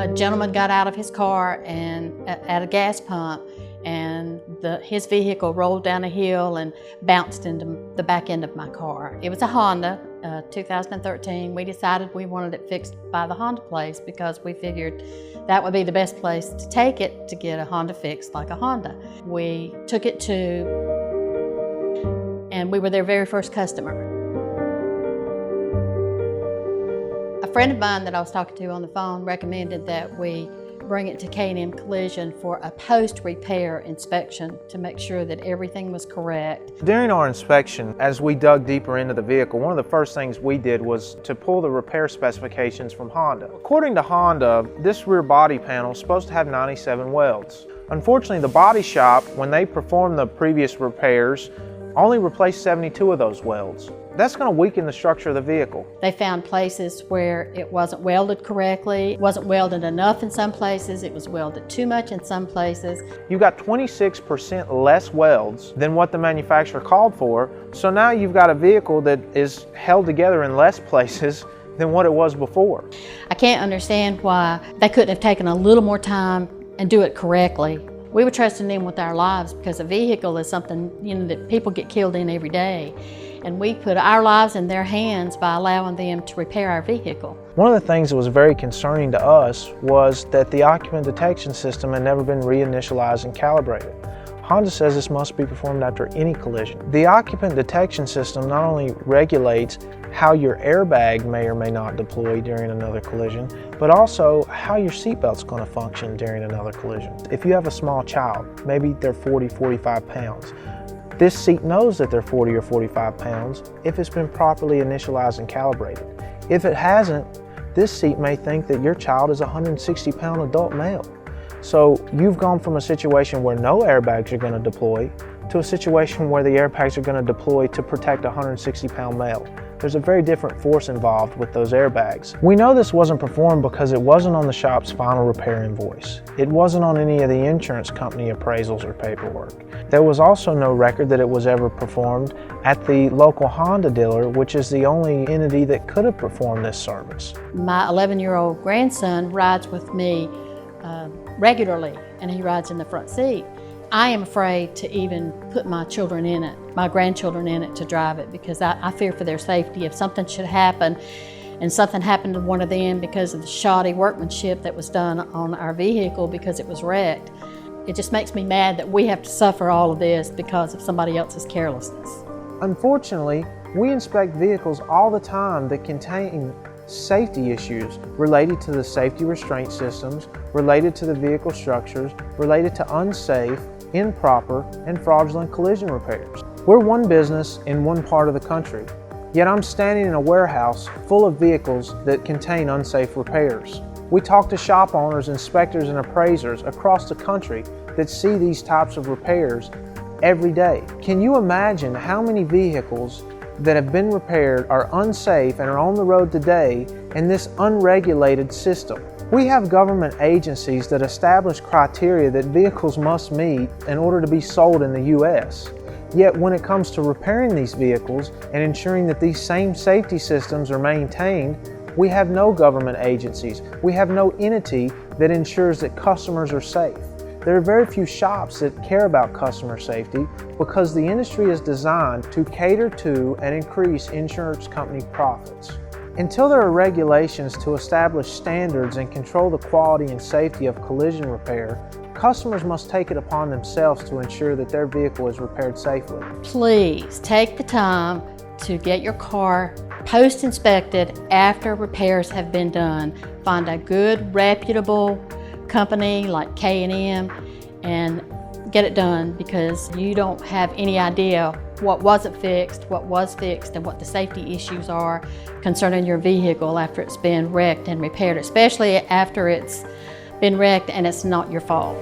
A gentleman got out of his car and at a gas pump, and his vehicle rolled down a hill and bounced into the back end of my car. It was a Honda, 2013. We decided we wanted it fixed by the Honda place because we figured that would be the best place to take it to get a Honda fixed like a Honda. We took it to, and we were their very first customer. A friend of mine that I was talking to on the phone recommended that we bring it to K&M Collision for a post-repair inspection to make sure that everything was correct. During our inspection, as we dug deeper into the vehicle, one of the first things we did was to pull the repair specifications from Honda. According to Honda, this rear body panel is supposed to have 97 welds. Unfortunately, the body shop, when they performed the previous repairs, only replaced 72 of those welds. That's going to weaken the structure of the vehicle. They found places where it wasn't welded correctly, it wasn't welded enough in some places, it was welded too much in some places. You got 26% less welds than what the manufacturer called for, so now you've got a vehicle that is held together in less places than what it was before. I can't understand why they couldn't have taken a little more time and do it correctly. We were trusting them with our lives because a vehicle is something, that people get killed in every day. And we put our lives in their hands by allowing them to repair our vehicle. One of the things that was very concerning to us was that the occupant detection system had never been reinitialized and calibrated. Honda says this must be performed after any collision. The occupant detection system not only regulates how your airbag may or may not deploy during another collision, but also how your seatbelt's going to function during another collision. If you have a small child, maybe they're 40, 45 pounds, this seat knows that they're 40 or 45 pounds if it's been properly initialized and calibrated. If it hasn't, this seat may think that your child is a 160-pound adult male. So you've gone from a situation where no airbags are going to deploy to a situation where the airbags are going to deploy to protect a 160-pound male. There's a very different force involved with those airbags. We know this wasn't performed because it wasn't on the shop's final repair invoice. It wasn't on any of the insurance company appraisals or paperwork. There was also no record that it was ever performed at the local Honda dealer, which is the only entity that could have performed this service. My 11-year-old grandson rides with me regularly, and he rides in the front seat. I am afraid to even put my children in it, my grandchildren in it, to drive it because I fear for their safety. If something should happen and something happened to one of them because of the shoddy workmanship that was done on our vehicle because it was wrecked, it just makes me mad that we have to suffer all of this because of somebody else's carelessness. Unfortunately, we inspect vehicles all the time that contain safety issues related to the safety restraint systems, related to the vehicle structures, related to unsafe, improper, and fraudulent collision repairs. We're one business in one part of the country, yet I'm standing in a warehouse full of vehicles that contain unsafe repairs. We talk to shop owners, inspectors, and appraisers across the country that see these types of repairs every day. Can you imagine how many vehicles that have been repaired are unsafe and are on the road today in this unregulated system? We have government agencies that establish criteria that vehicles must meet in order to be sold in the U.S. Yet when it comes to repairing these vehicles and ensuring that these same safety systems are maintained, we have no government agencies. We have no entity that ensures that customers are safe. There are very few shops that care about customer safety because the industry is designed to cater to and increase insurance company profits. Until there are regulations to establish standards and control the quality and safety of collision repair, customers must take it upon themselves to ensure that their vehicle is repaired safely. Please take the time to get your car post-inspected after repairs have been done. Find a good, reputable company like K&M and get it done because you don't have any idea what wasn't fixed, what was fixed, and what the safety issues are concerning your vehicle after it's been wrecked and repaired, especially after it's been wrecked and it's not your fault.